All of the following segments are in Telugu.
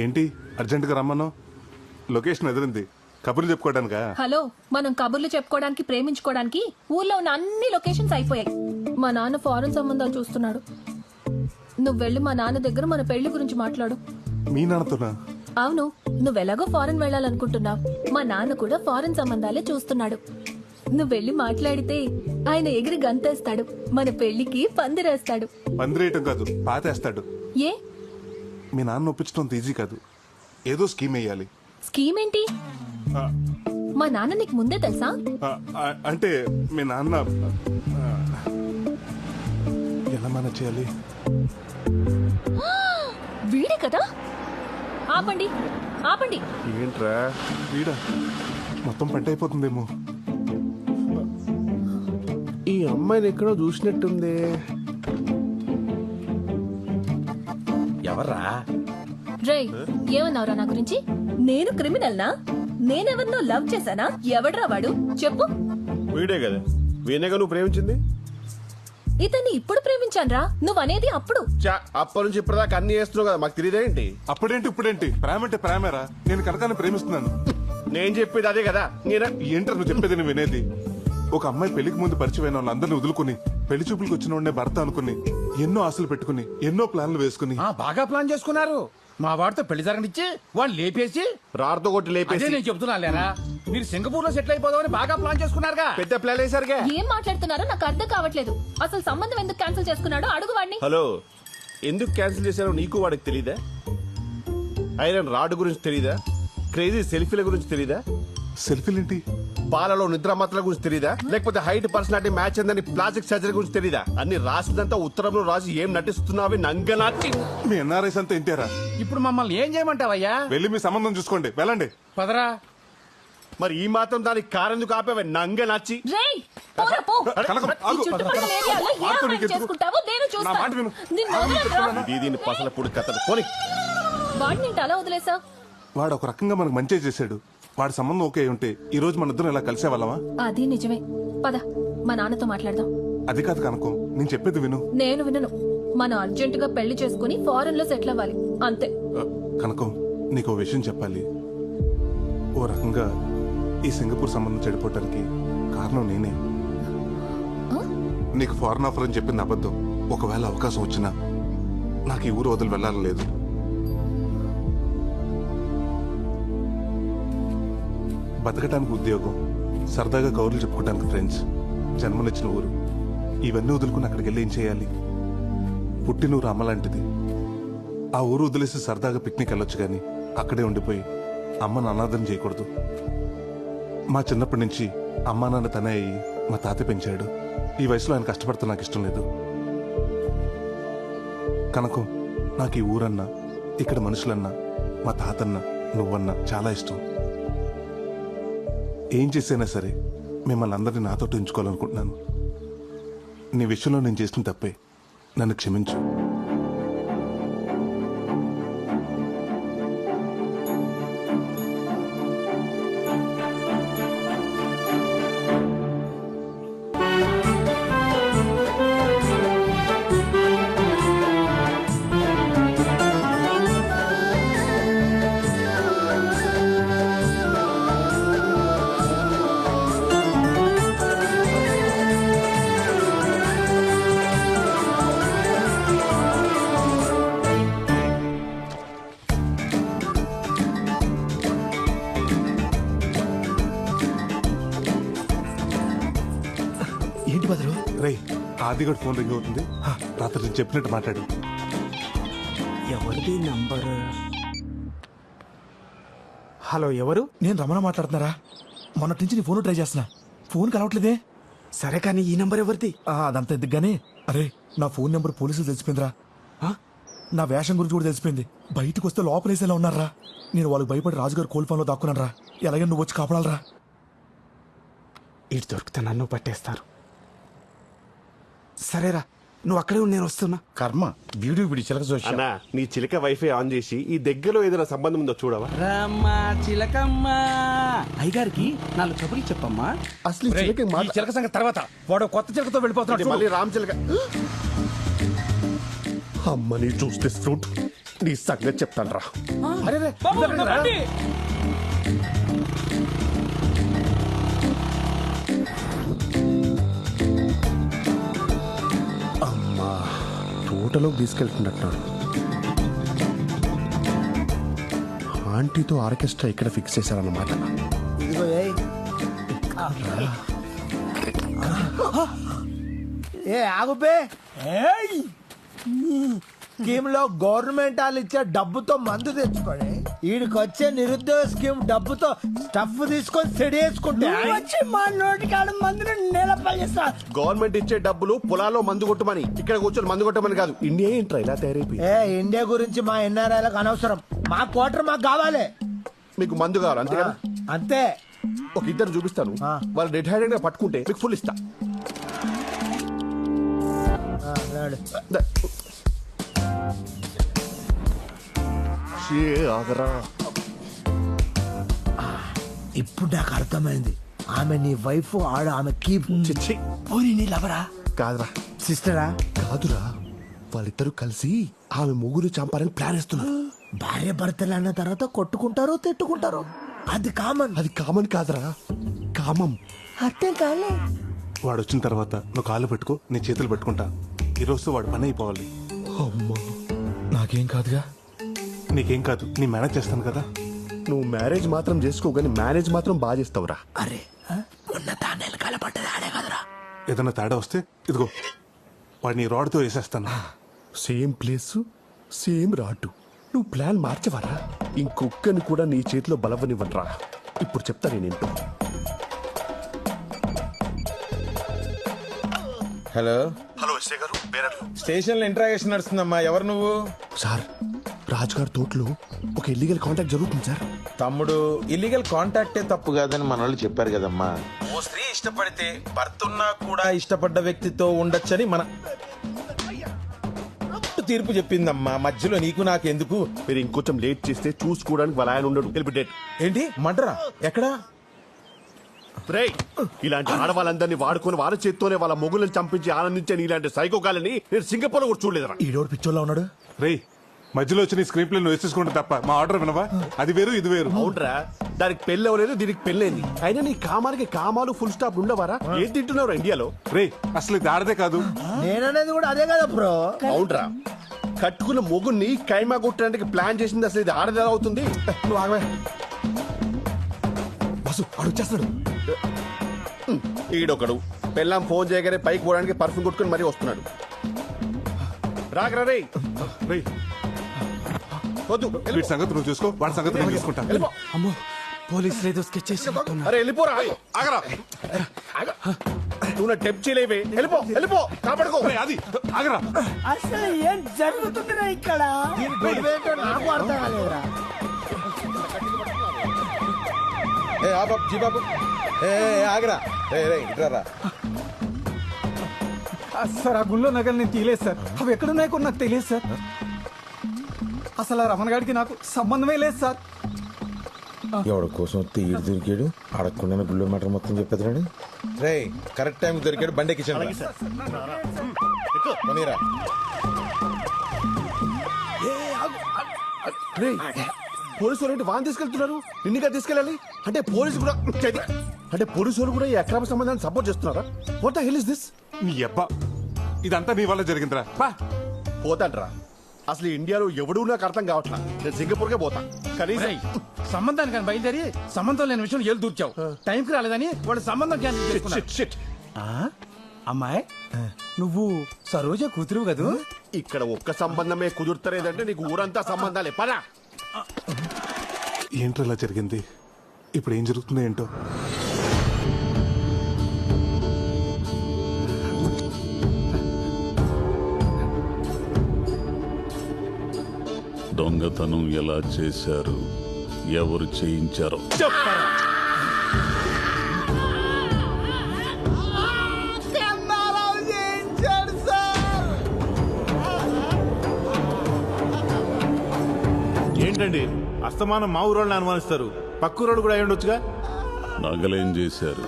ఏంటి అర్జెంటుగా రమ్మను? లొకేషన్ ఎదిరింది. కబుర్లు చెప్పుకోవడానికా? హలో, మనం కబుర్లు చెప్పుకోవడానికి ప్రేమించుకోవడానికి ఊర్లో ఉన్న అన్ని లొకేషన్స్ అయిపోయాయి. మా నాన్న ఫారెన్ సంబంధాలు చూస్తున్నాడు. నువ్వు వెళ్ళి మా నాన్న దగ్గర మన పెళ్లి గురించి మాట్లాడు. మీ నాన్నతోనా? అవును, నువ్వెలాగో ఫారెన్ వెళ్ళాలనుకుంటున్నావు. మా నాన్న కూడా ఫారెన్ సంబంధాలే చూస్తున్నాడు. నువ్వు వెళ్ళి మాట్లాడితే ఆయన ఎగిరి గంతేస్తాడు, మన పెళ్లికి పందిరేస్తాడు. పందిరేయటం కాదు, పాతేస్తాడు. ఏ మీ నాన్న ఒప్పించడం ఈజీ కాదు, ఏదో స్కీమ్ వేయాలి. స్కీమ్ ఏంటి? ఆ, మా నాన్న నీకు ముందే తెలుసా? అంటే మీ నాన్న ఎలా మన చేయాలి? వీడే కదా. ఆపండి ఆపండి. ఏంట్రా వీడా? మొత్తం పంట అయిపోతుందేమో. ఈ అమ్మాయిని ఎక్కడో చూసినట్టుంది. ఎవర్రా? రేయ్, ఏమన్నావురా నా గురించి? నేను క్రిమినల్నా? నేనెవరినో లవ్ చేశానా? ఎవడ్రా వాడు చెప్పు. వీడే కదా, వీణేగా నువ్వు ప్రేమించింది. ఇతన్ని ఇప్పుడు ప్రేమించానురా, నువ్వనేది అప్పుడు. అప్పటి నుంచి ఇప్పటిదాకా అన్ని చేస్తున్నావు కదా, మాకు తెలియదేంటి? అప్పుడేంటి ఇప్పుడేంటి? ప్రేమ అంటే ప్రేమేరా. నేను కనకాన్ని ప్రేమిస్తున్నాను. నేను చెప్పేది అదే కదా. ఏంట్రా నువ్వు చెప్పేది? నేను వినేది. ఒక అమ్మాయి పెళ్లికి ముందు పరిచయమైన వాళ్ళందరినీ వదులుకుని పెళ్లి చూపులకు వచ్చిన వాడినే భర్త అనుకుని ఎన్నో ఆశలు పెట్టుకుని ఎన్నో ప్లాన్లు వేసుకుని బాగా ప్లాన్ చేసుకున్నారు. మా వాడితో పెళ్లి జరగనిచ్చి వాళ్ళు లేపేసి రాడుతో కొట్టి అదే లేపేసి నేను చెప్తున్నా లేరా, మీరు సింగపూర్ లో సెటిల్ అయిపోదామని బాగా ప్లాన్ చేసుకున్నారుగా. పెద్ద ప్లాన్ వేసారుగా. ఏం మాట్లాడుతున్నారో నాకు అర్థం కావట్లేదు. అసలు సంబంధం ఎందుకు క్యాన్సిల్ చేసుకున్నాడో అడుగు వాడిని. హలో, ఎందుకు క్యాన్సిల్ చేశారో నీకు వాడికి తెలీదా? ఐరన్ రాడ్ గురించి తెలీదా? క్రేజీ సెల్ఫీల గురించి తెలీదా? సెల్ఫీలేంటి? పాలలో నిద్రమాత్రల గురించి తెలీదా? లేకపోతే హైట్ పర్సనాలిటీ మ్యాచ్ అందని ప్లాస్టిక్ సర్జరీ గురించి తెలీదా? అన్ని రాసిందంతా ఉత్తరంలో రాసి ఏం నటిస్తున్నావి నంగనాచి. మీ ఎన్ఆర్ఐస్ అంతా ఇంటారా? ఇప్పుడు మమ్మల్ని ఏం చేయమంటావయ్యా? వెళ్ళి మీ సంబంధం చూసుకోండి, వెళ్ళండి. పదరా. మరి ఈ మాత్రం దానికి కారెందుకు ఆపేవే నంగనాచి? రేయ్, పోరా పో. కనకం, ఈ ఆగు. చుట్టుపక్కల ఏరియాలో ఏ ఆగు, అమ్మాయిని నీకెందుకు? చేసుకుంటావో నేను నా చూస్తా. మాట విను. నిన్ను వదలనురా. దీని పసల పొడి కథలు పోనీ. వాడిని అలా వదిలేసావు. వాడు ఒక రకంగా మనకు మంచి చేశాడు. వాడి సంబంధం ఓకే అయి ఉంటే ఈ రోజు మన ఇద్దరం ఇలా కలిసే వాళ్ళమా? అది నిజమే. పద, మా నాన్నతో మాట్లాడదాం. అది కాదు కనకం, నేను చెప్పేది విను. నేను వినను. మనం అర్జెంటుగా పెళ్లి చేసుకుని ఫారెన్ లో సెటిల్ అవ్వాలి, అంతే. కనకం, నీకు ఓ విషయం చెప్పాలి. ఓ రకంగా ఈ సింగపూర్ సంబంధం చెడిపోవటానికి కారణం నేనే. నీకు ఫారెన్ ఆఫర్ అని చెప్పింది అబద్ధం. ఒకవేళ అవకాశం వచ్చినా నాకు ఈ ఊరు వదిలి వెళ్ళాలని లేదు. బతకటానికి ఉద్యోగం, సరదాగా కౌరులు చెప్పుకోవడానికి ఫ్రెండ్స్, జన్మనిచ్చిన ఊరు, ఇవన్నీ వదులుకుని అక్కడికి వెళ్ళి ఏం చేయాలి? పుట్టినూరు అమ్మ లాంటిది. ఆ ఊరు వదిలేసి సరదాగా పిక్నిక్ వెళ్ళొచ్చు కానీ అక్కడే ఉండిపోయి అమ్మను అనాథం చేయకూడదు. మా చిన్నప్పటి నుంచి అమ్మా నాన్న తనే అయ్యి మా తాత పెంచాడు. ఈ వయసులో ఆయన కష్టపడుతూ నాకు ఇష్టం లేదు. కనుక నాకు ఈ ఊరన్నా, ఇక్కడ మనుషులన్నా, మా తాతన్నా, నువ్వన్నా చాలా ఇష్టం. ఏం చేసైనా సరే మిమ్మల్ని అందరినీ నాతో ఉంచుకోవాలనుకుంటున్నాను. నీ విషయంలో నేను చేసిన తప్పే, నన్ను క్షమించు. ఏంటి బదులు? రే, ఆదిగడ్ ఫోన్ రింగ్ అవుతుంది. రాత్రి నేను చెప్పినట్టు మాట్లాడు. ఎవరిది నంబర్? హలో, ఎవరు? నేను రమణ మాట్లాడుతున్నారా? మొన్నటి నుంచి నీ ఫోన్ ట్రై చేస్తున్నా, ఫోన్ కలవట్లేదే. సరే కానీ ఈ నంబర్ ఎవరిది? అదంతా ఎందుకు గానీ, అరే నా ఫోన్ నెంబర్ పోలీసులు తెలిసిపోయిందిరా. నా వేషం గురించి కూడా తెలిసిపోయింది. బయటకు వస్తే లోపలేసేలా ఉన్నారా. నేను వాళ్ళకి భయపడి రాజుగారు కోల్ఫాన్లో దాక్కున్నాను రా. ఎలాగైనా నువ్వు వచ్చి కాపాడాలరా. ఇటు దొరికితే నన్ను పట్టేస్తారు. సరేరా, నువ్వు అక్కడే ఉండి నేను వస్తున్నా. కర్మ, వీడియో వీడి చిలక చూసి అన్నా, నీ చిలక వైఫై ఆన్ చేసి ఈ దగ్గరలో ఏదైనా సంబంధం ఉందో చూడవా? రమ్మా చిలకమ్మా, అయ్యగారికి 4 కబుర్లు చెప్పమ్మా. అసలు ఈ చిలక ఈ చిలక సంగతి తర్వాత. వాడు కొత్త చిలకతో వెళ్ళిపోతున్నాడు. మళ్ళీ రామ్ చిలక. అమ్మని చూస్తే ఫ్రూట్, నీ సంగతి చెప్తాను రా. అరే రే, బాబు, ఇద్దరు రా. రండి. అమ్మా తోటలోకి తీసుకెళ్తున్నట్టున్నాడు. ఆంటీతో ఆర్కెస్ట్రా ఇక్కడ ఫిక్స్ చేశారన్నమాట. ఇదిగో ఏయ్. ఏ ఆగుపే. స్కీమ్ లో గవర్నమెంట్ వాళ్ళు ఇచ్చే డబ్బుతో మందు తెచ్చుకొని వీడికి వచ్చే నిరుద్యోగ స్కీమ్ డబ్బుతో స్టఫ్ తీసుకొని సెడి వేసుకుంటే వచ్చి మా నోటికాడ మందుని నేలపల్లిస్తా. గవర్నమెంట్ ఇచ్చే డబ్బులు పొలాల్లో మందు కొట్టమని, ఇక్కడ కూర్చొని మందు కొట్టమని కాదు. ఇండియా ఏంట్రా ఇలా తయారైపోయి? ఏ ఇండియా గురించి మా ఎన్ఆర్ఐలకు అనవసరం. మా క్వార్టర్ మాకు కావాలి. మీకు మందు కావాలి అంతే కదా? అంతే. ఒక ఇద్దరు చూపిస్తాను, ఆ. వాళ్ళు రెడ్ హ్యాండెడ్ గా పట్టుకుంటే మీకు ఫుల్ ఇస్తా. రాడు. ఆగరా. ఇప్పుడు నాకు అర్థమైంది. ఆమె నీ వైఫ్, ఆడ ఆమె కీప్. చిచ్చి పోనీ నీ లవరా, కాదురా. సిస్టరా? కాదురా, వాళ్ళిద్దరూ కలిసి ఆమె ముగ్గురు చంపాలని ప్లాన్ ఇస్తున్నారు. భార్య భర్తలు అన్న తర్వాత కొట్టుకుంటారు, తిట్టుకుంటారు. అది కామన్. అది కామన్ కాదురా, కామం. అర్థం కాలే. వాడు వచ్చిన తర్వాత నువ్వు కాళ్ళు పెట్టుకో, నీ చేతులు పెట్టుకుంటా. ఈరోజు వాడు పని అయిపోవాలి. అమ్మా నాకేం కాదుగా. నీకేం కాదు, నీ మేనేజ్ చేస్తాను కదా. నువ్వు మ్యారేజ్ మాత్రం చేసుకో, కానీ మేనేజ్ మాత్రం బాగా చేస్తావురా. అరే మొన్న తానేలు కలపడ్డది ఆడే కదరా. ఏదైనా తేడా వస్తే ఇదిగో వాడిని రాడ్తో వేసేస్తాను. సేమ్ ప్లేస్ సేమ్ రాటు. నువ్వు ప్లాన్ మార్చవరా? ఇంకొక్కని కూడా నీ చేతిలో బలవనివ్వనరా. ఇప్పుడు చెప్తా నేనేంటో. హలో హలో ఎస్ఐ గారు, పేరట్లు. స్టేషన్ లో ఇంట్రాగేషన్ నడుస్తుందమ్మా. ఎవరు నువ్వు? సార్, రాజుగారి తోటలో ఒక ఇల్లీగల్ కాంటాక్ట్ జరుగుతుంది సార్. తమ్ముడు, ఇల్లీగల్ కాంటాక్టే తప్పు కాదని మన వాళ్ళు చెప్పారు కదమ్మా. ఓ స్త్రీ ఇష్టపడితే భర్త ఉన్నా కూడా ఇష్టపడ్డ వ్యక్తితో ఉండొచ్చని మన తీర్పు చెప్పిందమ్మా. మధ్యలో నీకు నాకు ఎందుకు? మీరు ఇంకొంచెం లేట్ చేస్తే చూసుకోవడానికి వాళ్ళ ఆయన ఉండడు. వెళ్ళిపెట్టేట్. ఏంటి మంటరా? ఎక్కడా? రేయ్, ఇలాంటి ఆడవాళ్ళందరినీ వాడుకొని వాళ్ళ చేత్తోనే వాళ్ళ మొగులను చంపించి ఆనందించే ఇలాంటి సైకోకాలని నేను సింగపూర్ లో కూడా చూడలేదురా. ఈడోడు పిచ్చోళ్ళ ఉన్నాడు. రేయ్, మధ్యలో వచ్చి నీ స్క్రీన్ ప్లే నువ్వు వేసేసుకుంటే తప్ప మా ఆర్డర్ వినవా? అది వేరు ఇది వేరు. అవునరా, దానికి పెళ్ళి అవ్వలేదు, దీనికి పెళ్ళైంది. అయినా నీ కామానికి కామాలు ఫుల్ స్టాప్ ఉండవారా? ఏం తింటున్నావు ఇండియాలో? రేయ్, అసలు ఇది ఆడదే కాదు. నేననేది కూడా అదే కదా బ్రో. అవునరా, కట్టుకున్న మొగుణ్ణి కైమా కొట్టడానికి ప్లాన్ చేసింది. అసలు ఇది ఆడది ఎలా అవుతుంది? నువ్వు ఆగవే. బస్సు వాడు వచ్చేస్తాడు. ఈడొకడు పెళ్ళాం ఫోన్ చేయగానే పైకి పోవడానికి పర్ఫ్యూమ్ కొట్టుకుని మరీ వస్తున్నాడు. రాకరా రేయ్. రేయ్, వద్దు, వీడి సంగతి నువ్వు చూసుకో, వాడి సంగతి నేను చూసుకుంటా. వెళ్ళిపో. అమ్మో, పోలీసులు ఏదో స్కెచ్ చేసి అరే వెళ్ళిపోరా. ఆగరా. నువ్వు నా టెప్ చేయలేవే. వెళ్ళిపో, వెళ్ళిపో, కాపాడుకో. రేయ్, అది ఆగరా. అసలు ఏం జరుగుతుందిరా ఇక్కడ? దీని గొడవేంటో నాకు అర్థం కాలేదురా. ఏ ఆ బాబు, జీ బాబు, ఏ ఆగరా. ఇట్రారా. సార్, ఆ గుళ్ళో నగలు నేను తీయలేదు సార్. అవి ఎక్కడున్నాయో కూడా నాకు తెలియదు సార్. అసలు ఆ రమణ గారికి నాకు సంబంధమే లేదు సార్. ఎవడి కోసం వస్తే ఈడు దొరికాడు, అడగకుండా గుళ్ళో మ్యాటర్ మొత్తం చెప్పేదాడు. రే, కరెక్ట్ టైం దొరికాడు. బండి ఎక్కించండి. మనీరా. రేయ్, పోలీసు వాళ్ళు వాన్ తీసుకెళ్తున్నారు, నిన్నుగా తీసుకెళ్ళాలి అంటే పోలీసు కూడా అంటే పోలీసు వాళ్ళు కూడా ఈ అక్రమ సంబంధాన్ని సపోర్ట్ చేస్తున్నారా? What the hell is this? నీ అబ్బా, ఇదంతా నీ వల్ల జరిగిందిరా. బా పోతాంట్రా. అసలు ఇండియాలో ఎవడూ నాకు అర్థం కావట్లా. నేను సింగపూర్కే పోతా. కనీసం సంబంధానికి బయలుదేరి సంబంధం లేని విషయం ఏళ్ళు దూర్చావు. టైంకి రాలేదని వాడు సంబంధం క్యాన్సిల్ చేసుకున్నాడు. షిట్. అమ్మాయి, నువ్వు సరోజ కూతురు కదూ? ఇక్కడ ఒక్క సంబంధమే కుదురుతలేదంటే నీకు ఊరంతా సంబంధాలే. పదా. ఏంటో ఇలా జరిగింది? ఇప్పుడు ఏం జరుగుతుందో ఏంటో. దొంగతనం ఎలా చేశారు, ఎవరు చేయించారో చెప్పరా. ఏంటండి అస్తమానం మా ఊరోళ్ళని అనుమానిస్తారు? పక్కూరోళ్ళు కూడా అయి ఉండొచ్చుగా. నగలేం చేశారు?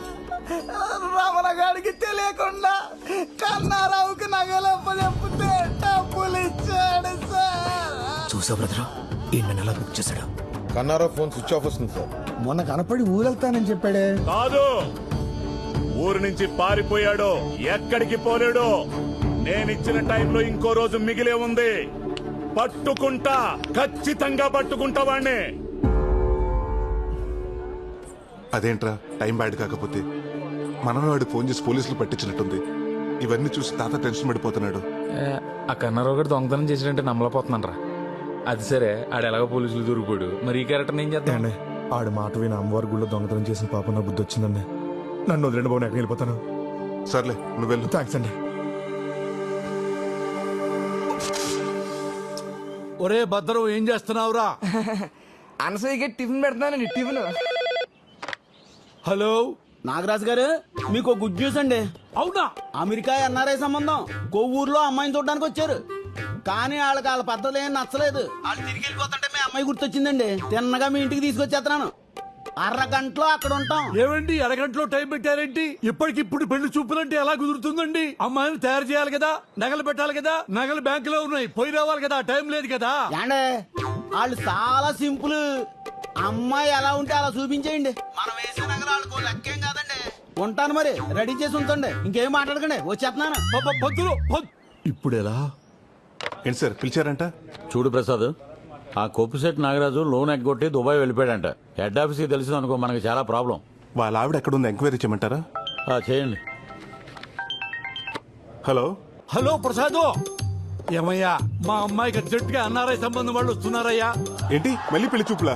రమణ గారికి తెలియకుండా కన్నారావుకి నగలప్ప చెప్తే డబ్బులు ఇచ్చాడు సార్. చూసావు బ్రదరు ఈ నెల బుక్ చేశాడు. కన్నారావు ఫోన్ స్విచ్ ఆఫ్ వస్తుంది సార్. మొన్న కనపడి ఊరెళ్తానని చెప్పాడే. కాదు, ఊరు నుంచి పారిపోయాడు, ఎక్కడికి పోలేడు. నేనిచ్చిన టైంలో ఇంకో రోజు మిగిలే ఉంది. పట్టుకుంటా, ఖచ్చితంగా పట్టుకుంటా వాణ్ణి. అదేంట్రా టైం బ్యాడ్ కాకపోతే మనమే వాడికి ఫోన్ చేసి పోలీసులు పట్టించినట్టుంది. ఇవన్నీ చూసి తాత టెన్షన్ పడిపోతున్నాడు. ఆ కన్నారావు గారు దొంగతనం చేసినట్టే నమ్మలేకపోతున్నాను రా. అది సరే, ఆడు ఎలాగో పోలీసులు దొరికిపోయాడు, మరి ఈ క్యారెక్టర్ ఏం చేద్దాం? అండి ఆడు మాట విని అమ్మవారి గుళ్ళో దొంగతనం చేసిన పాపం నా బుద్ధి వచ్చిందండి. నన్ను వదిలేండి బాబు, ఎక్కడికి వెళ్ళిపోతాను. సర్లే నువ్వు వెళ్ళు. థ్యాంక్స్ అండి. ఒరే భద్రం, ఏం చేస్తున్నావురా? అనసూయకి టిఫిన్ పెడతానండి. టిఫిన్. హలో నాగరాజు గారు, మీకు గుడ్ న్యూస్ అండి. అవునా? అమెరికా ఎన్ఆర్ఐ సంబంధం కొవ్వూరులో అమ్మాయిని చూడడానికి వచ్చారు. కానీ వాళ్ళ పద్ధతులు ఏం నచ్చలేదు. వాళ్ళు తిరిగి వెళ్ళిపోతుంటే మీ అమ్మాయి గుర్తొచ్చిందండి. తిన్నగా మీ ఇంటికి తీసుకొచ్చేస్తున్నాను. అరగంటలో అక్కడ ఉంటాం. ఏమండి అరగంటలో టైం పెట్టారేంటి? ఇప్పటికిప్పుడు పెళ్లి చూపులంటే ఎలా కుదురుతుందండి? అమ్మాయిని తయారు చేయాలి కదా, నగలు పెట్టాలి కదా, నగలు బ్యాంకులో ఉన్నాయి, పోయి రావాలి కదా, టైం లేదు కదా. ఏండే వాళ్ళు చాలా సింపుల్. అమ్మాయి ఎలా ఉంటే అలా చూపించేయండి. మనం వేసే నగలు వాళ్ళకు లెక్కేం కాదండి. ఉంటాను మరి, రెడీ చేసి ఉంచండి. ఇంకేం మాట్లాడకండి, వచ్చేస్తున్నాను. పంతులు ఇప్పుడు ఎలా? ఏంటి సార్ పిలిచారంట? చూడు ప్రసాద్, ఆ కొప్పుశెట్టి నాగరాజు లోన్ ఎగ్గొట్టి దుబాయ్ వెళ్ళిపోయాడంట. హెడ్ ఆఫీస్కి తెలిసింది అనుకో, మనకి చాలా ప్రాబ్లం. వాళ్ళ ఆవిడ ఎక్కడుంది ఎంక్వైరీ చేయమంటారా? చేయండి. హలో హలో ప్రసాద్, ఏమయ్యా మా అమ్మాయికి అర్జెంట్గా ఎన్ఆర్ఐ సంబంధం వాళ్ళు వస్తున్నారయ్యా. ఏంటి మళ్ళీ పెళ్లి చూపులా?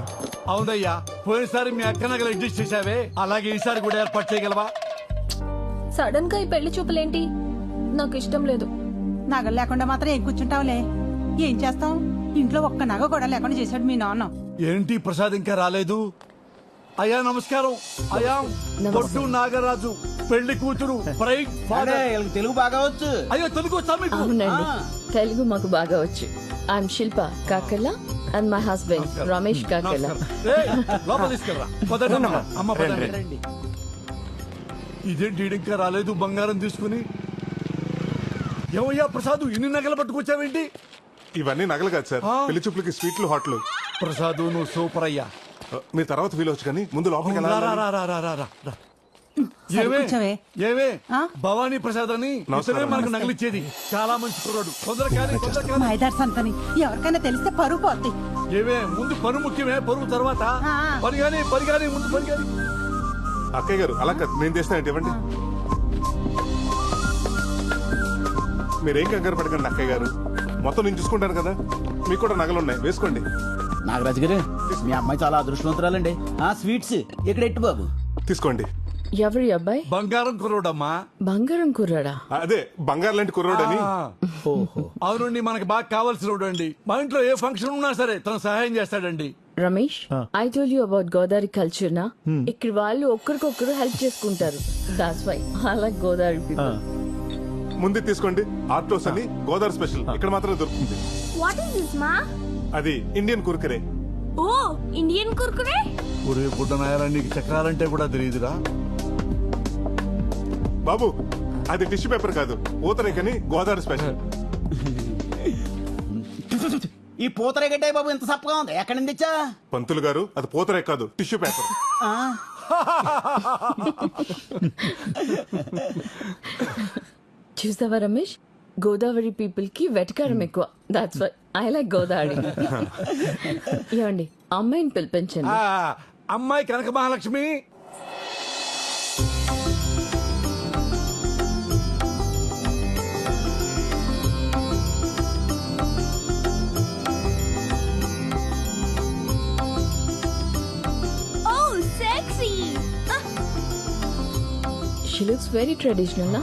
అవునయ్యా, పోయినసారి మీ అక్క నగలు అడ్జస్ట్ చేసావే, అలాగే ఈసారి కూడా ఏర్పాటు చేయగలవా? సడన్ గా ఈ పెళ్లి చూపులేంటి? నాకు ఇష్టం లేదు. నగలు లేకుండా మాత్రం ఏం కూర్చుంటావులే. ఏం చేస్తాం, ఇంట్లో ఒక్క నగ కూడా లేకుండా చేశాడు మీ నాన్న. ఏంటి ప్రసాద్ ఇంకా రాలేదు? అయ్యా నమస్కారం. అయ్యా పొట్టు నాగరాజు, పెళ్లి కూతురు, బ్రైడ్ ఫాదర్. వీళ్ళకి తెలుగు బాగా వచ్చు. అయ్యో తెలుగు వచ్చా మీకు? అవునండి, తెలుగు మాకు బాగా వచ్చు. I'm Shilpa Kakarla and my husband Ramesh Kakarla. ఏయ్, లోపల తీసుకెళ్ళరా. పదండి అమ్మ, పదండి. ఇదేంటి ఈడు ఇంకా రాలేదు బంగారం తీసుకుని? ఏమయ్యా ప్రసాద్, ఇన్ని నగలు పట్టుకొచ్చావేంటి? ఇవన్నీ నగలు కాదు సార్, పెళ్లి చూపులకి స్వీట్లు హాట్లు. ప్రసాద్ నువ్వు సూపర్ అయ్యా. మీరు తర్వాత ఫీల్ అవచ్చు కానీ ముందు లోపలికి రా, వెళ్ళాలి. రా, రా, రా, రా, రా, రా. సరే, కూర్చోవే. ఏవే ఆ? భవానీ ప్రసాద్ అని ఇతనే మనకు నగలిచ్చేది. చాలా మంచి కుర్రాడు. తొందరగా మైదార్ సంతని ఎవరికైనా తెలిస్తే పరువు పోద్ది. ఏవే ముందు పరువు ముఖ్యమే, పరువు తర్వాత ఆ. పరిగాని ముందు పరిగాని. అక్కయ్య గారు అలా కాదు, నేను చేస్తానంటే ఇవ్వండి. మీరేం కంగారు పడకండి అక్కయ్య గారు, మొత్తం నేను చూసుకుంటాను కదా. మీకు కూడా నగలు ఉన్నాయి, వేసుకోండి. నాగరాజు గారు, మీ అమ్మాయి చాలా అదృష్టవంతురాలండి. స్వీట్స్ ఇక్కడ ఎట్టు బాబు. తీసుకోండి. ఎవరి అబ్బాయి? బంగారం కుర్రోడమ్మా. బంగారం కుర్రాడా? అదే బంగారు లాంటి కుర్రోడని. అవునండి, మనకి బాగా కావాల్సిన అండి. మా ఇంట్లో ఏ ఫంక్షన్ ఉన్నా సరే తను సహాయం చేస్తాడండి. Ramesh, I told you about Godavari culture నా. ఇక్కడ వాళ్ళు ఒక్కరికొక్కరు హెల్ప్ చేసుకుంటారు. That's why I like Godavari people. ముందు తీసుకోండి. ఆర్టోస్ అని గోదావరి స్పెషల్, ఇక్కడ మాత్రమే దొరుకుతుంది. వాట్ ఇస్ దిస్ మా? అది ఇండియన్ కుర్కరే. ఓ, ఇండియన్ కుర్కురే. ఒరే బుడ్డ నాయరా, నీకు చక్రాలంటే కూడా తెలియదురా బాబు. అది టిష్యూ పేపర్ కాదు, ఊతరేకని గోదావరి స్పెషల్. ఈ పూతరేగట్టే బాబు ఎంత సప్పగా ఉంది. ఎక్కడి నుంచి తెచ్చా? పంతులు గారు, అది పూతరే కాదు, టిష్యూ పేపర్. చూసావా రమేష్, గోదావరి పీపుల్ కి వెటకారం ఎక్కువ. That's why I like Godavari. ఏమండి, అమ్మాయిని పిలిపించండి. అమ్మాయి Kanaka Mahalakshmi. Oh sexy. She looks very traditional, na?